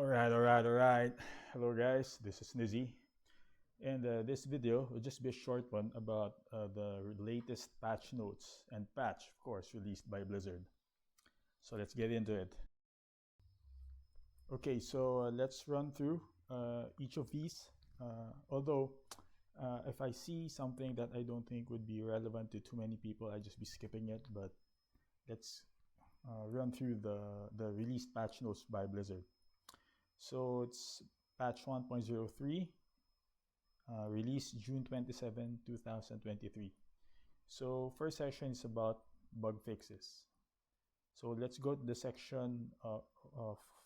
Alright. Hello guys, this is Nizzy. And this video will just be a short one about the latest patch notes and patch, of course, released by Blizzard. So let's get into it. Okay, so let's run through each of these. Although, if I see something that I don't think would be relevant to too many people, I'd just be skipping it. But let's run through the released patch notes by Blizzard. So it's patch 1.03, released June 27, 2023. So first section is about bug fixes. So let's go to the section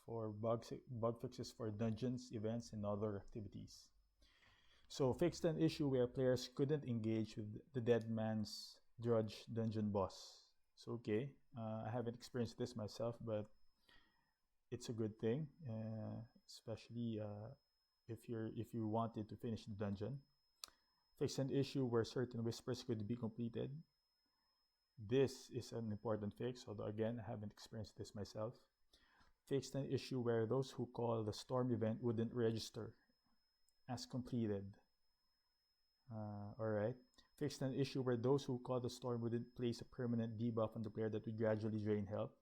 for bug fixes for dungeons, events, and other activities. So fixed an issue where players couldn't engage with the Dead Man's Drudge dungeon boss. So okay, I haven't experienced this myself, but it's a good thing, especially if you wanted to finish the dungeon. Fix an issue where certain whispers could be completed. This is an important fix, although again I haven't experienced this myself. Fixed an issue where those who call the storm event wouldn't register as completed. Alright. Fixed an issue where those who call the storm wouldn't place a permanent debuff on the player that would gradually drain health.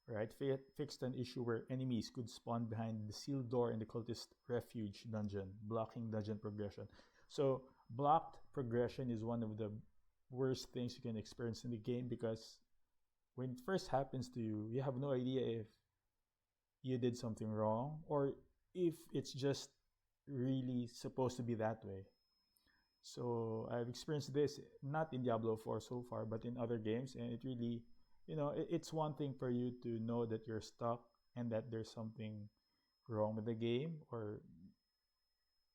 Right, fixed an issue where enemies could spawn behind the sealed door in the cultist refuge dungeon, blocking dungeon progression. So blocked progression is one of the worst things you can experience in the game, because when it first happens to you, you have no idea if you did something wrong or if it's just really supposed to be that way. So I've experienced this not in Diablo 4 so far, but in other games, and it really, it's one thing for you to know that you're stuck and that there's something wrong with the game, or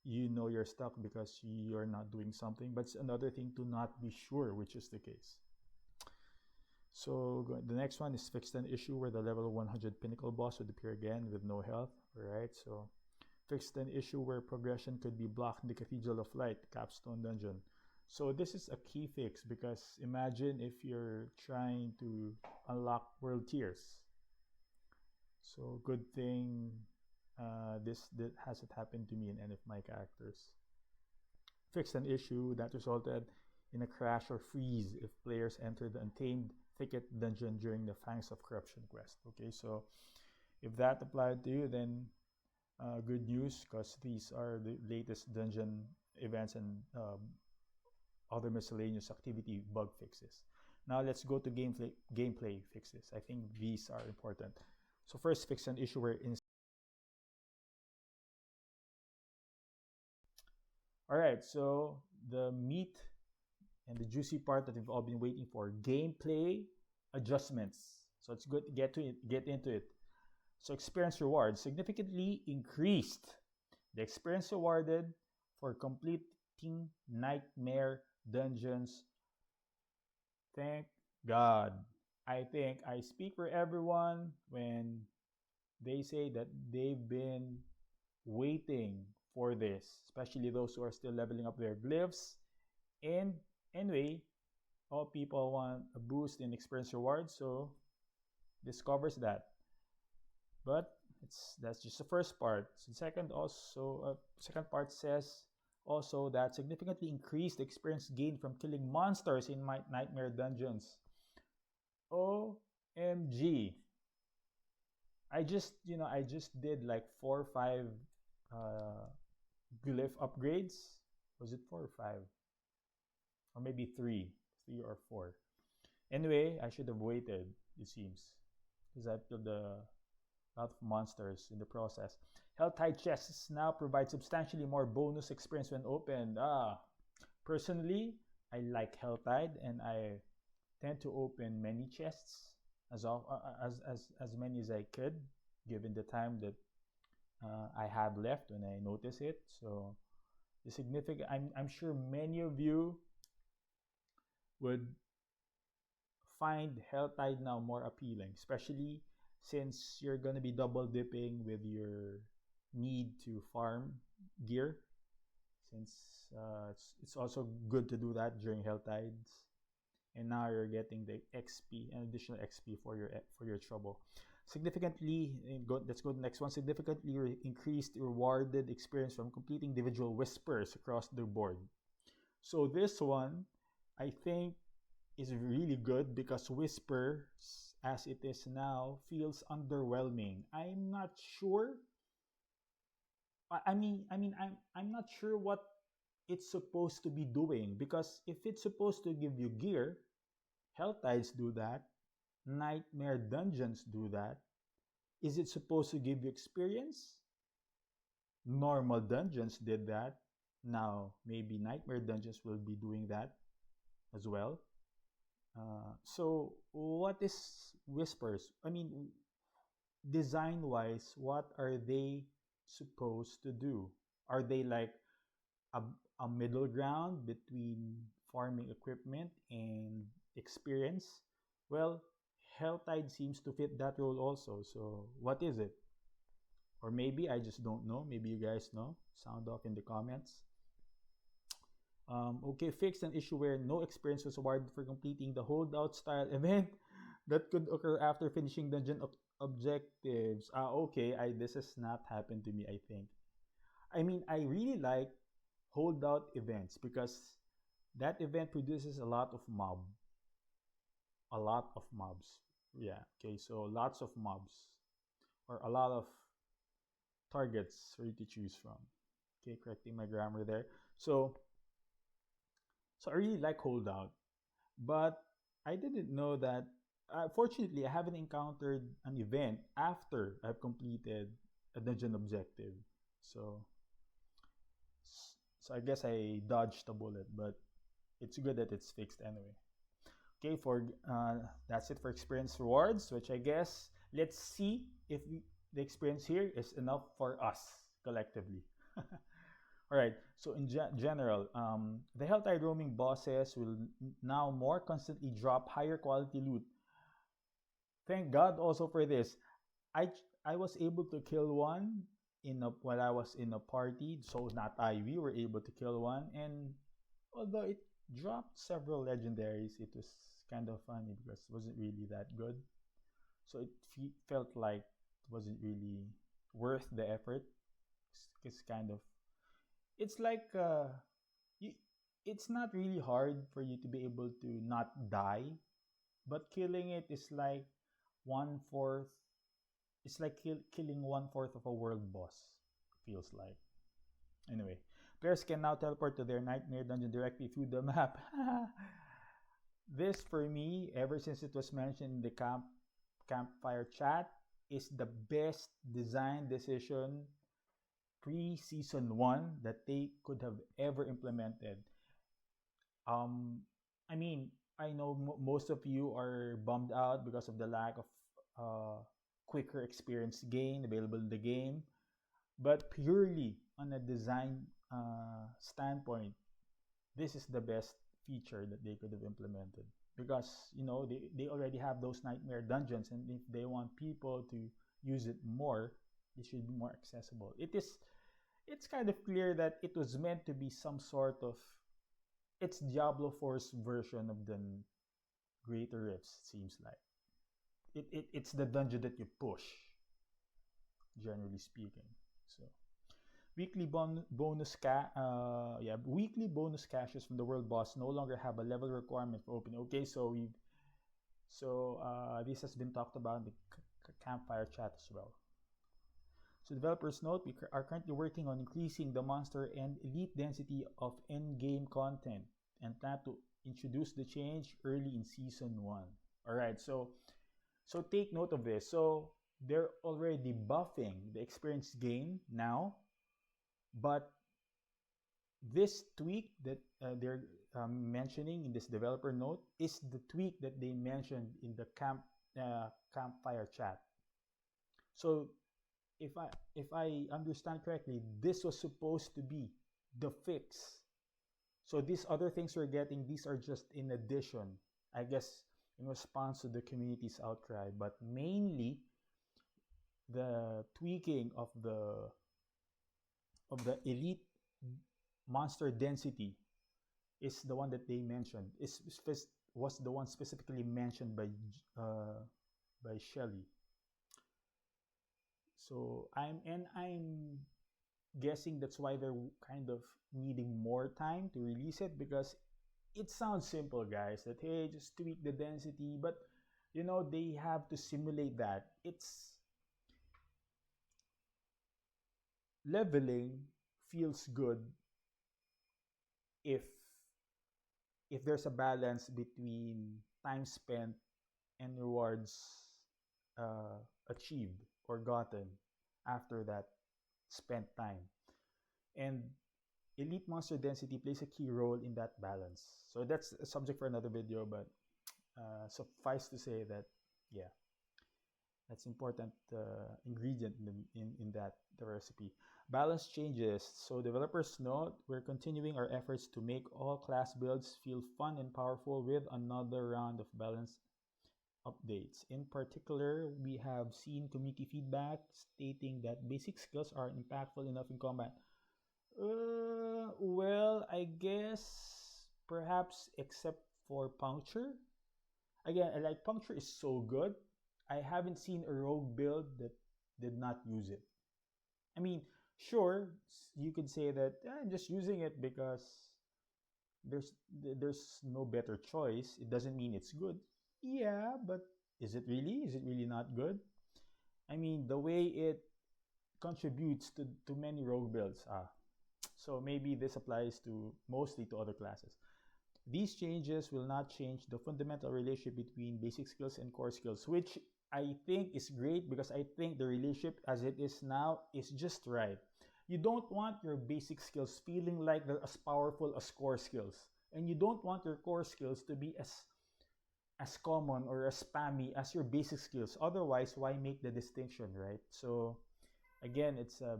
you're stuck because you're not doing something, but it's another thing to not be sure which is the case. So the next one is fixed an issue where the level 100 pinnacle boss would appear again with no health. Alright, so fixed an issue where progression could be blocked in the Cathedral of Light capstone dungeon. So this is a key fix, because imagine if you're trying to unlock world tiers. So good thing this hasn't happened to me in any of my characters. Fixed an issue that resulted in a crash or freeze if players enter the Untamed Thicket dungeon during the Fangs of Corruption quest. Okay, so if that applied to you, then good news, because these are the latest dungeon events and other miscellaneous activity bug fixes. Now let's go to gameplay fixes. I think these are important. So first, fix an issue where Alright, so the meat and the juicy part that we've all been waiting for, gameplay adjustments. So it's good to get into it. So experience rewards significantly increased. The experience rewarded for completing nightmare dungeons. Thank God. I think I speak for everyone when they say that they've been waiting for this, especially those who are still leveling up their glyphs. And anyway, all people want a boost in experience rewards, so this covers that. But that's just the first part. So second part says also that significantly increased experience gained from killing monsters in my nightmare dungeons. OMG. I just did like 4 or 5 glyph upgrades. Was it 4 or 5? Or maybe 3 or 4. Anyway, I should have waited, it seems, because I killed a lot of monsters in the process. Helltide chests now provide substantially more bonus experience when opened. Personally, I like Helltide, and I tend to open many chests, as many as I could, given the time that I have left when I notice it. So the significant, I'm sure many of you would find Helltide now more appealing, especially since you're going to be double dipping with your need to farm gear, since it's also good to do that during Helltides, and now you're getting the XP and additional XP for your trouble. Let's go to the next one. Significantly increased rewarded experience from completing individual whispers across the board. So this one, I think, is really good because whispers, as it is now, feels underwhelming. I'm not sure. I'm not sure what it's supposed to be doing, because if it's supposed to give you gear, Hell Tides do that, Nightmare Dungeons do that. Is it supposed to give you experience? Normal Dungeons did that. Now, maybe Nightmare Dungeons will be doing that as well. So, what is Whispers? I mean, design wise, what are they supposed to do? Are they like a, a middle ground between farming equipment and experience? Well, Helltide seems to fit that role also. So, what is it? Or maybe I just don't know. Maybe you guys know. Sound off in the comments. Okay, fixed an issue where no experience was awarded for completing the holdout style event that could occur after finishing dungeon objectives. Okay, this has not happened to me, I think. I mean, I really like holdout events because that event produces a lot of mobs. Yeah, okay, so lots of mobs or a lot of targets for you to choose from. Okay, correcting my grammar there. So I really like holdout, but I didn't know that. Fortunately, I haven't encountered an event after I've completed a dungeon objective. So, so I guess I dodged a bullet, but it's good that it's fixed anyway. Okay, that's it for experience rewards, which I guess let's see if the experience here is enough for us collectively. All right, so in general, the Helltide roaming bosses will now more constantly drop higher quality loot. Thank God also for this. I was able to kill one while I was in a party, so not we were able to kill one, and although it dropped several legendaries, it was kind of funny because it wasn't really that good. So it felt like it wasn't really worth the effort. It's kind of, it's like it's not really hard for you to be able to not die, but killing it is like 1/4. It's like killing 1/4 of a world boss. Feels like. Anyway, players can now teleport to their nightmare dungeon directly through the map. This, for me, ever since it was mentioned in the campfire chat, is the best design decision pre-season 1 that they could have ever implemented. I mean, I know most of you are bummed out because of the lack of quicker experience gain available in the game, but purely on a design standpoint, this is the best feature that they could have implemented, because they already have those nightmare dungeons, and if they want people to use it more, it should be more accessible. It's kind of clear that it was meant to be some sort of, it's Diablo 4's version of the Greater Rifts. Seems like it's the dungeon that you push, generally speaking. So weekly bonus caches from the world boss no longer have a level requirement for opening. Okay, so this has been talked about in the campfire chat as well. So developers note, we are currently working on increasing the monster and elite density of in-game content and plan to introduce the change early in season 1. All right, so take note of this. So they're already buffing the experience gain now, but this tweak that they're mentioning in this developer note is the tweak that they mentioned in the campfire chat. So if I understand correctly, this was supposed to be the fix. So these other things we're getting, these are just in addition, I guess, in response to the community's outcry, but mainly the tweaking of the elite monster density is the one that they mentioned. Was the one specifically mentioned by Shelly. So I'm guessing that's why they're kind of needing more time to release it, because it sounds simple, guys, that hey, just tweak the density, but you know, they have to simulate that. It's leveling feels good if there's a balance between time spent and rewards uh, achieved or gotten after that spent time. And elite monster density plays a key role in that balance. So that's a subject for another video, but suffice to say that, yeah, that's important ingredient in that the recipe. Balance changes. So developers note we're continuing our efforts to make all class builds feel fun and powerful with another round of balance updates. In particular, we have seen community feedback stating that basic skills are impactful enough in combat. Well, I guess perhaps except for puncture. Again, like puncture is so good. I haven't seen a rogue build that did not use it. I mean, sure, you could say that I'm just using it because there's there's no better choice. It doesn't mean it's good. Yeah, but is it really? Is it really not good? I mean, the way it contributes to many rogue builds. So maybe this applies to mostly to other classes. These changes will not change the fundamental relationship between basic skills and core skills, which I think is great, because I think the relationship as it is now is just right. You don't want your basic skills feeling like they're as powerful as core skills, and you don't want your core skills to be as common or as spammy as your basic skills. Otherwise, why make the distinction, right? So again, it's a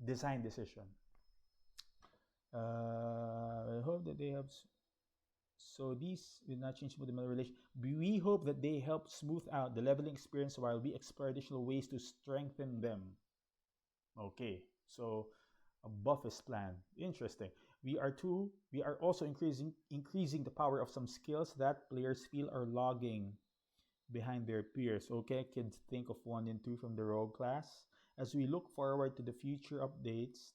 design decision. I hope that they have. So these will not change the relation. We hope that they help smooth out the leveling experience while we explore additional ways to strengthen them. Okay, so a buff is planned. Interesting. We are also increasing the power of some skills that players feel are logging behind their peers. Okay, kids, think of 1 and 2 from the rogue class. As we look forward to future updates,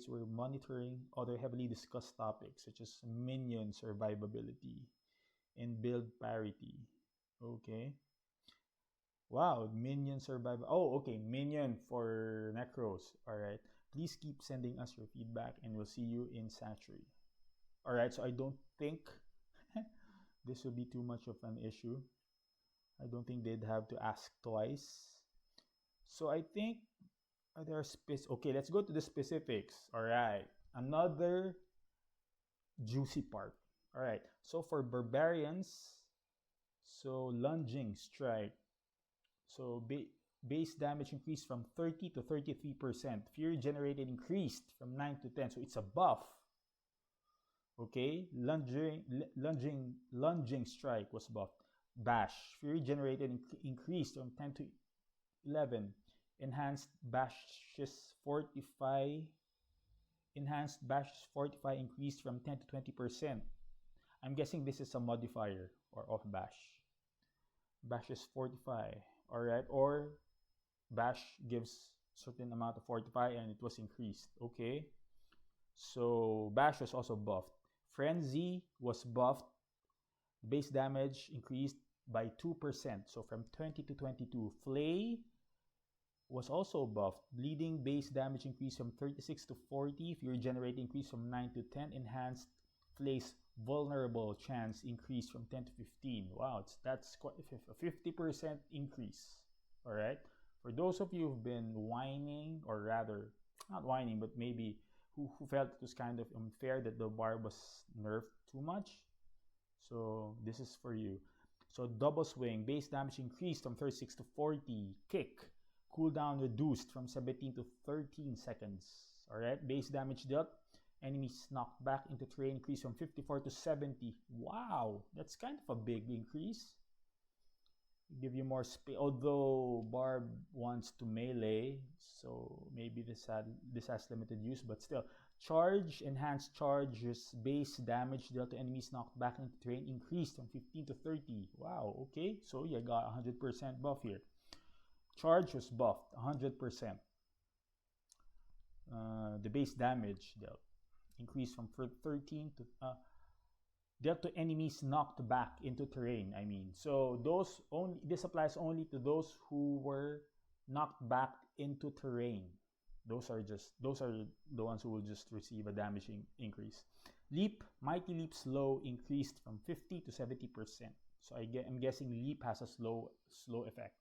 we're monitoring other heavily discussed topics such as minion survivability and build parity. Okay. Wow, minion survival. Oh, okay, minion for Necros. All right. Please keep sending us your feedback, and we'll see you in Sanctuary. All right. So I don't think this will be too much of an issue. I don't think they'd have to ask twice. So I think there are okay, let's go to the specifics. All right. Another juicy part. All right. So for barbarians, so lunging strike. So base damage increased from 30 to 33%. Fury generated increased from 9 to 10. So it's a buff. Okay. Lunging strike was buffed. Bash. Fury generated increased from 10 to 11. Enhanced bashes fortify increased from 10 to 20%. I'm guessing this is a modifier or of bash. Bashes fortify. Alright. Or bash gives certain amount of fortify and it was increased. Okay. So bash was also buffed. Frenzy was buffed. Base damage increased by 2%. So from 20 to 22. Flay was also buffed. Bleeding base damage increased from 36 to 40. Fury generate increased from 9 to 10. Enhanced Flay's vulnerable chance increased from 10 to 15. Wow, that's quite a 50% increase. All right. For those of you who've been whining, or rather, not whining, but maybe who felt it was kind of unfair that the bar was nerfed too much, so this is for you. So double swing, base damage increased from 36 to 40. Kick, cooldown reduced from 17 to 13 seconds. Alright, base damage dealt, enemies knocked back into terrain increased from 54 to 70. Wow, that's kind of a big increase. Give you more space, although Barb wants to melee, so maybe this has limited use, but still. Charge, enhanced charges, base damage dealt to enemies knocked back into terrain increased from 15 to 30. Wow, okay, so you got 100% buff here. Charge was buffed 100%. The base damage dealt increased from 13 to dealt to enemies knocked back into terrain. I mean, so this applies only to those who were knocked back into terrain. Those are the ones who will just receive a damage increase. Leap, Mighty Leap slow increased from 50 to 70%. So I'm guessing Leap has a slow effect.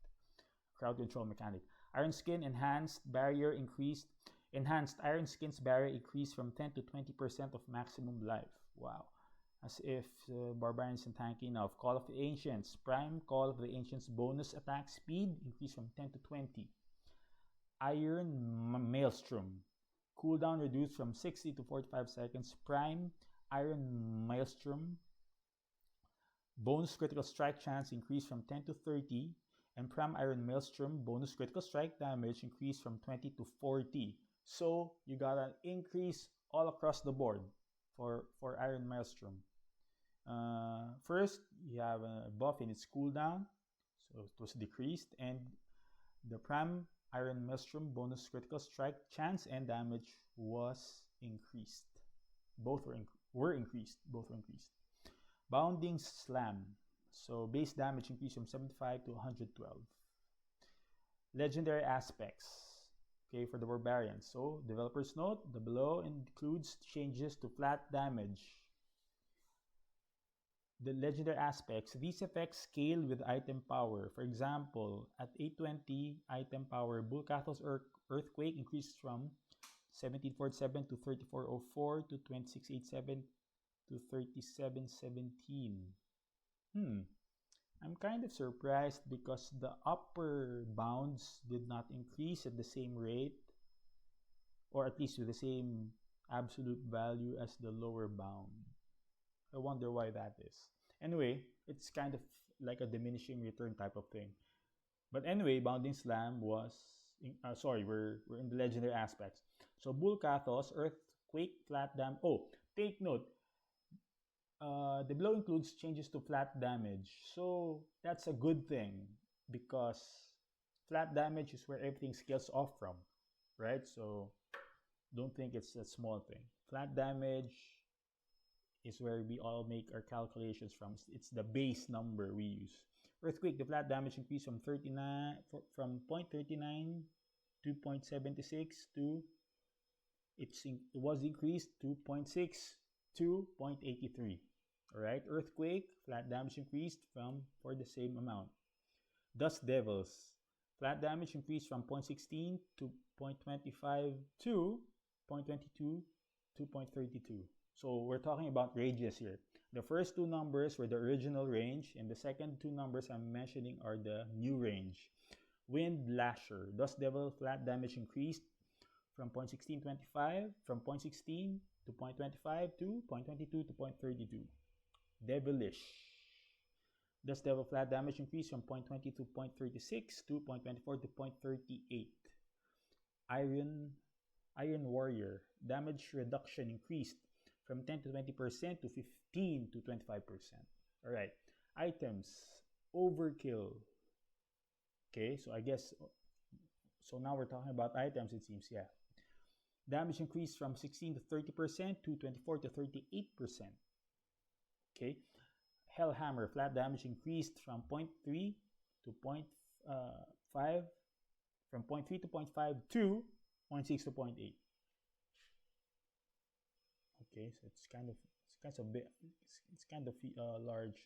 Crowd control mechanic. Iron Skin enhanced barrier increased. Enhanced Iron Skin's barrier increased from 10 to 20% of maximum life. Wow. As if Barbarians and tanky enough. Call of the Ancients. Prime Call of the Ancients bonus attack speed increased from 10 to 20. Iron Maelstrom. Cooldown reduced from 60 to 45 seconds. Prime Iron Maelstrom. Bonus critical strike chance increased from 10 to 30. And Prime Iron Maelstrom bonus critical strike damage increased from 20 to 40. So you got an increase all across the board for Iron Maelstrom. First, you have a buff in its cooldown, so it was decreased, and the Prime Iron Maelstrom bonus critical strike chance and damage was increased. Both were increased. Bounding Slam. So base damage increased from 75 to 112. Legendary aspects. Okay, for the Barbarians. So developer's note, the below includes changes to flat damage. The legendary aspects. These effects scale with item power. For example, at 820 item power, Bulkathos Earthquake increases from 1747 to 3404 to 2687 to 3717. I'm kind of surprised because the upper bounds did not increase at the same rate, or at least with the same absolute value as the lower bound. I wonder why that is. Anyway, it's kind of like a diminishing return type of thing. But anyway, Bounding Slam was we're in the legendary aspects. So Bulkathos Earthquake flat damage. Oh, take note. The below includes changes to flat damage. So that's a good thing because flat damage is where everything scales off from, right? So don't think it's a small thing. Flat damage is where we all make our calculations from. It's the base number we use. Earthquake, the flat damage increased from 0.39 to 0.76 to it was increased to 0.6 to 0.83. Alright, Earthquake, flat damage increased for the same amount. Dust Devils, flat damage increased from 0.16 to 0.25 to 0.22 to 0.32. So we're talking about ranges here. The first two numbers were the original range, and the second two numbers I'm mentioning are the new range. Wind Lasher, Dust Devil, flat damage increased from 0.1625, from 0.16 to 0.25 to 0.22 to 0.32. Devilish. Dust Devil flat damage increased from 0.20 to 0.36 to 0.24 to 0.38. Iron Warrior. Damage reduction increased from 10 to 20% to 15 to 25%. Alright. Items. Overkill. Okay, so I guess, so now we're talking about items, it seems, yeah. Damage increased from 16 to 30% to 24 to 38%. Okay. Hellhammer, flat damage increased from 0.3 to 0.5, from 0.3 to 0.5 to 0.6 to 0.8. Okay, so it's kind of a large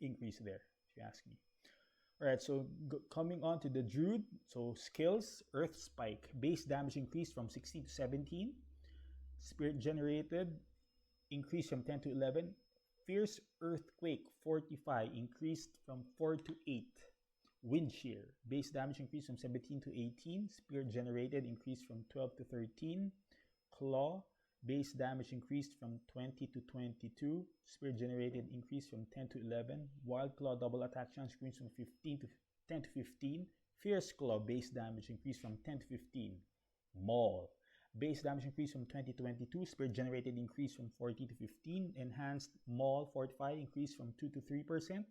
increase there, if you ask me. Alright, so coming on to the Druid. So skills, Earth Spike, base damage increased from 16 to 17. Spirit generated increased from 10 to 11. Fierce Earthquake Fortify increased from 4 to 8. Wind Shear, base damage increased from 17 to 18. Spirit generated increased from 12 to 13. Claw, base damage increased from 20 to 22. Spirit generated increased from 10 to 11. Wild Claw double attack chance increased from 15 to 10 to 15. Fierce Claw, base damage increased from 10 to 15. Maul, base damage increased from 20 to 22. Spirit generated increased from 40 to 15. Enhanced Maul Fortify increased from 2 to 3%.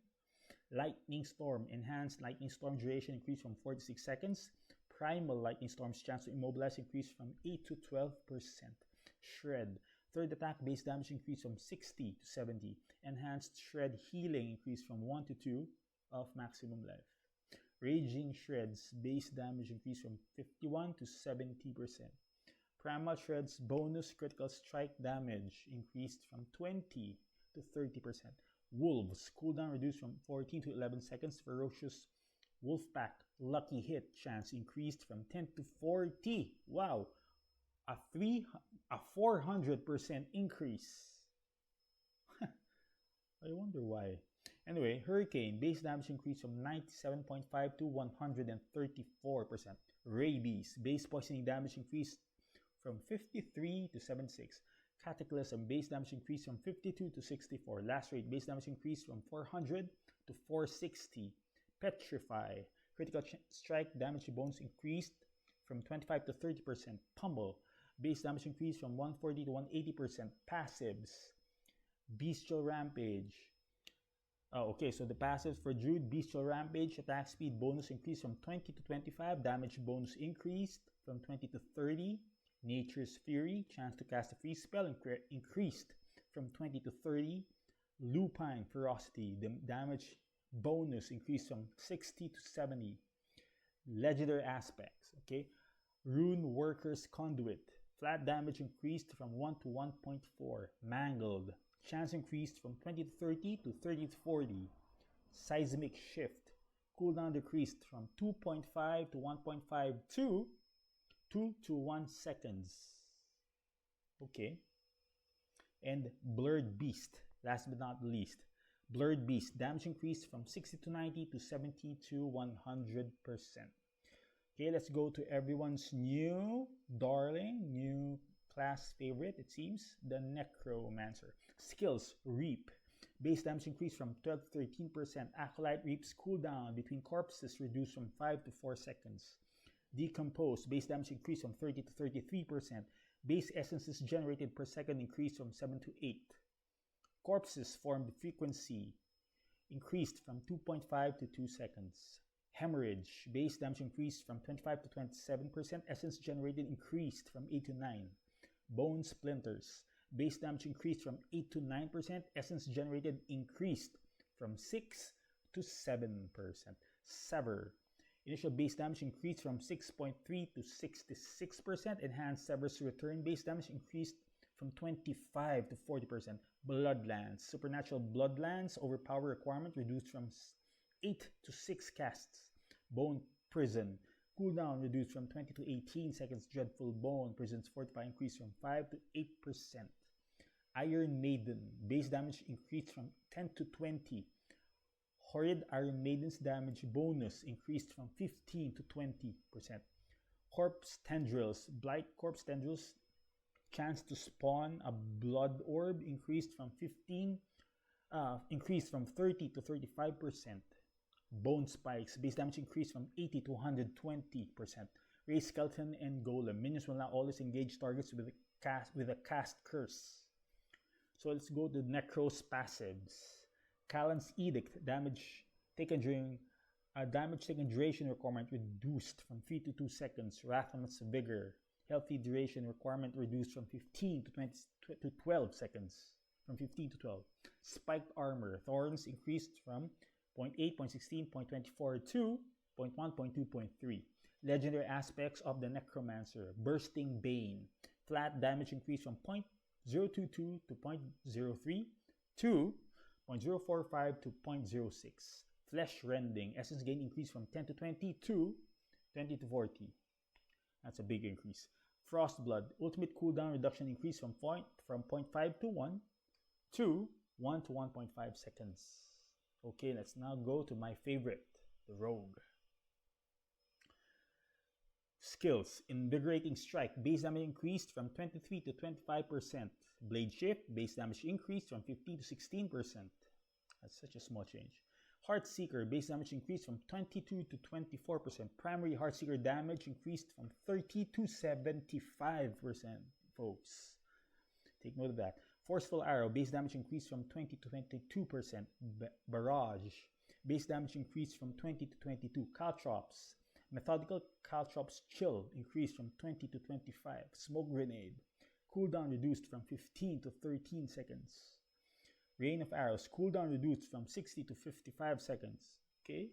Lightning Storm, enhanced Lightning Storm duration increased from 4 to 6 seconds. Primal Lightning Storm's chance to immobilize increased from 8 to 12%. Shred, third attack base damage increased from 60 to 70. Enhanced Shred healing increased from 1 to 2 of maximum life. Raging Shred's base damage increased from 51 to 70%. Primal Shred's bonus critical strike damage increased from 20 to 30%. Wolves, cooldown reduced from 14 to 11 seconds. Ferocious Wolfpack, lucky hit chance increased from 10 to 40. Wow, a 400% increase. I wonder why. Anyway, Hurricane, base damage increased from 97.5 to 134%. Rabies, base poisoning damage increased from 53 to 76. Cataclysm, base damage increased from 52 to 64. Lacerate, base damage increased from 400 to 460. Petrify, critical strike damage bonus increased from 25 to 30%. Pummel, base damage increased from 140 to 180%. Passives, Bestial Rampage. Oh, okay, so the passives for Druid, Bestial Rampage, attack speed bonus increased from 20 to 25. Damage bonus increased from 20 to 30. Nature's Fury, chance to cast a free spell increased from 20 to 30. Lupine Ferocity, the damage bonus increased from 60 to 70. Legendary aspects, okay. Rune Worker's Conduit, flat damage increased from 1 to 1.4. Mangled, chance increased from 20 to 30 to 30 to 40. Seismic Shift, cooldown decreased from 2.5 to 1.5 to 2 to 1 seconds. Okay. And Blurred Beast, last but not least. Blurred Beast, damage increased from 60 to 90 to 70 to 100%. Okay, let's go to everyone's new class favorite, it seems, the Necromancer. Skills, Reap. Base damage increased from 12 to 13%. Acolyte Reap's cooldown between corpses reduced from 5 to 4 seconds. Decompose, base damage increased from 30 to 33%. Base essences generated per second increased from 7 to 8. Corpses formed frequency increased from 2.5 to 2 seconds. Hemorrhage, base damage increased from 25 to 27%. Essence generated increased from 8 to 9. Bone Splinters, base damage increased from 8 to 9%. Essence generated increased from 6 to 7%. Sever, initial base damage increased from 6.3 to 66%. Enhanced Sever's return base damage increased from 25 to 40%. Bloodlands, supernatural Bloodlands overpower requirement reduced from 8 to 6 casts. Bone Prison, cooldown reduced from 20 to 18 seconds. Dreadful Bone Prison's fortify increased from 5 to 8%. Iron Maiden, base damage increased from 10 to 20. Horrid Iron Maiden's damage bonus increased from 15 to 20%. Corpse Tendrils, Blight Corpse Tendrils, chance to spawn a blood orb increased from 30 to 35%. Bone Spikes, base damage increased from 80 to 120%. Raise Skeleton and Golem, minions will now always engage targets with a cast curse. So let's go to Necro's passives. Callan's Edict, damage taken duration requirement reduced from 3 to 2 seconds. Ratham's Vigor, healthy duration requirement reduced from 15 to 12 seconds. From 15 to 12. Spiked Armor, Thorns increased from 0.8, 0.16, 0.24 to 0.1, 0.2, Legendary aspects of the Necromancer. Bursting Bane, flat damage increased from 0.022 to 0.03 to 0.045 to 0.06. Flesh Rending, essence gain increased from 10 to 20 to 20 to 40. That's a big increase. Frostblood, ultimate cooldown reduction increased from 0.5 to 1 to 1 to 1.5 seconds. Okay, let's now go to my favorite, the Rogue. Skills, Invigorating Strike, base damage increased from 23 to 25%. Blade Shift, base damage increased from 15 to 16%. That's such a small change. Heartseeker, base damage increased from 22 to 24%. Primary Heartseeker damage increased from 30 to 75%, folks. Take note of that. Forceful Arrow, base damage increased from 20 to 22%. Barrage, Base damage increased from 20 to 22. Caltrops. Methodical Caltrops Chill increased from 20 to 25. Smoke Grenade. Cooldown reduced from 15 to 13 seconds. Rain of Arrows. Cooldown reduced from 60 to 55 seconds. Okay,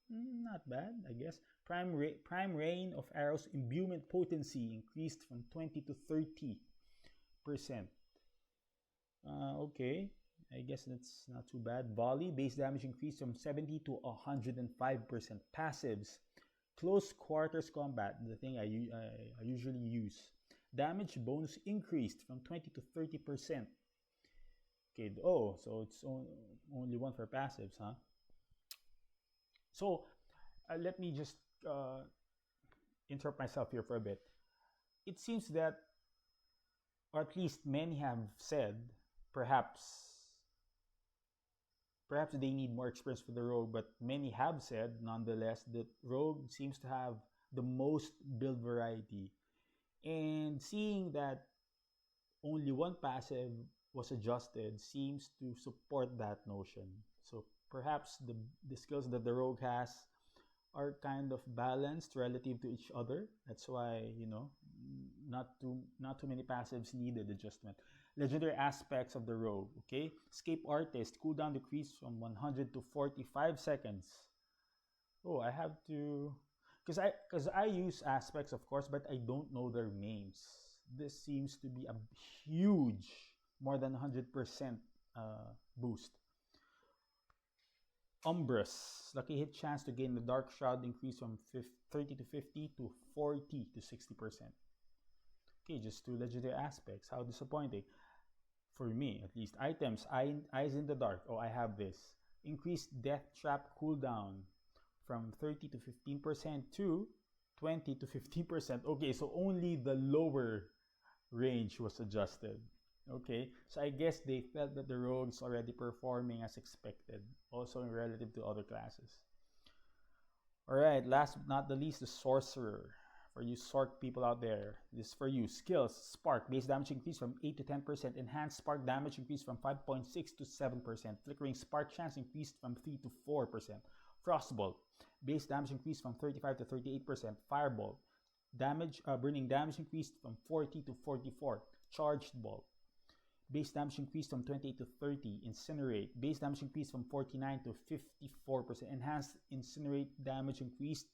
not bad, I guess. Prime Rain of Arrows imbuement potency increased from 20 to 30%. Okay, I guess that's not too bad. Volley, base damage increased from 70 to 105%. Passives, close quarters combat, the thing I usually use. Damage bonus increased from 20 to 30%. Okay, oh, so it's only one for passives, huh? So let me just interrupt myself here for a bit. It seems that, or at least many have said, perhaps they need more experience for the rogue, but many have said nonetheless that rogue seems to have the most build variety. And seeing that only one passive was adjusted seems to support that notion. So perhaps the skills that the rogue has are kind of balanced relative to each other. That's why, not too many passives needed adjustment. Legendary aspects of the rogue. Okay, Escape Artist, cooldown decreased from 100 to 45 seconds. Oh, I have to, because I use aspects, of course, but I don't know their names. This seems to be a huge, more than 100% boost. Umbrus, lucky hit chance to gain the Dark Shroud increase from 30 to 50 to 40 to 60%. Okay, just two legendary aspects. How disappointing. For me, at least. Items, Eyes in the Dark. Oh, I have this. Increased Death Trap cooldown from 30 to 15% to 20 to 15%. Okay, so only the lower range was adjusted. Okay, so I guess they felt that the rogue is already performing as expected, also in relative to other classes. Alright, last but not the least, the Sorcerer. For you Sorc people out there, this is for you. Skills, Spark, base damage increase from 8 to 10%. Enhanced Spark damage increased from 5.6 to 7%. Flickering Spark chance increased from 3 to 4%. Frostbolt, base damage increased from 35 to 38%. Firebolt, burning damage increased from 40 to 44. Charged Bolt, base damage increased from 28 to 30. Incinerate, base damage increased from 49 to 54%. Enhanced Incinerate damage increased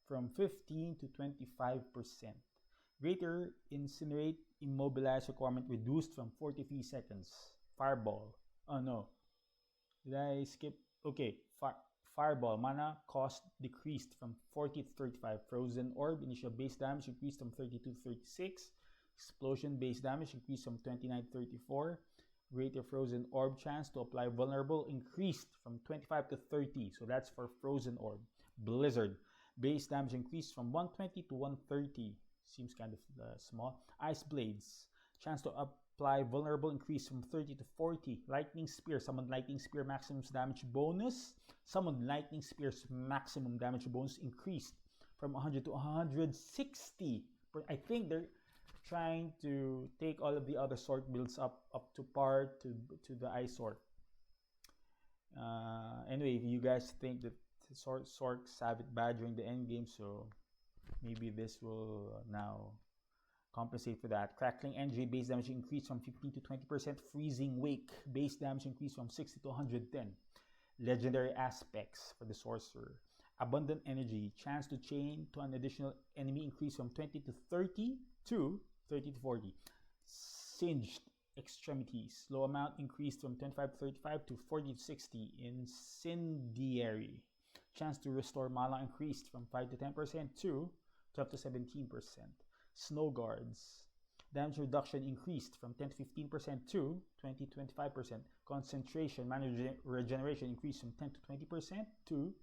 from 15 to 25%. Greater Incinerate immobilize requirement reduced from 43 seconds. Fireball. Oh no. Did I skip? Okay. Fireball. Mana cost decreased from 40 to 35. Frozen Orb. Initial base damage increased from 32 to 36. Explosion base damage increased from 29 to 34. Greater Frozen Orb chance to apply vulnerable increased from 25 to 30. So that's for Frozen Orb. Blizzard, base damage increased from 120 to 130. Seems kind of small. Ice Blades, chance to apply vulnerable increase from 30 to 40. Lightning Spear, summoned Lightning Spear maximum damage bonus. Summoned Lightning Spear's maximum damage bonus increased from 100 to 160. I think they're trying to take all of the other sort builds up to par to the Ice Sword. Anyway, if you guys think that Sorcs have it bad during the end game, so maybe this will now compensate for that. Crackling Energy, base damage increased from 15 to 20%. Freezing Wake, base damage increased from 60 to 110. Legendary aspects for the Sorcerer. Abundant Energy, chance to chain to an additional enemy increase from 20 to 30 to 30 to 40. Singed Extremities, low amount increased from 25 to 35 to 40 to 60. Incendiary, chance to restore mana increased from 5 to 10% to 12 to 17%. Snow Guards, damage reduction increased from 10 to 15% to 20 to 25%. Concentration, mana regeneration increased from 10 to 20% to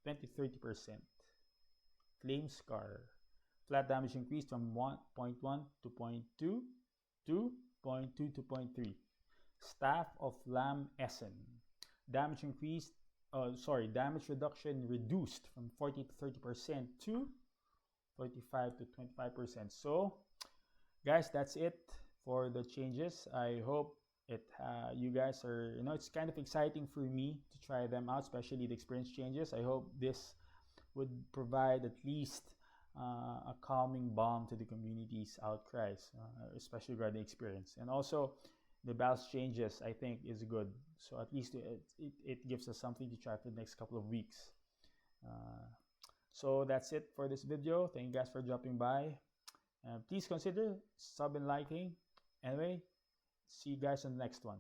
20 to 30%. Flame Scar, flat damage increased from 1.1 to 0.2 to 0.2 to 0.3. Staff of Lam Essen, damage reduction reduced from 40 to 30% to 45 to 25%. So guys, that's it for the changes. I hope You guys are, it's kind of exciting for me to try them out, especially the experience changes. I hope this would provide at least a calming balm to the community's outcries, especially regarding experience. And also, the balance changes, I think, is good. So at least it gives us something to try for the next couple of weeks. So that's it for this video. Thank you guys for dropping by. Please consider sub and liking. Anyway, see you guys on the next one.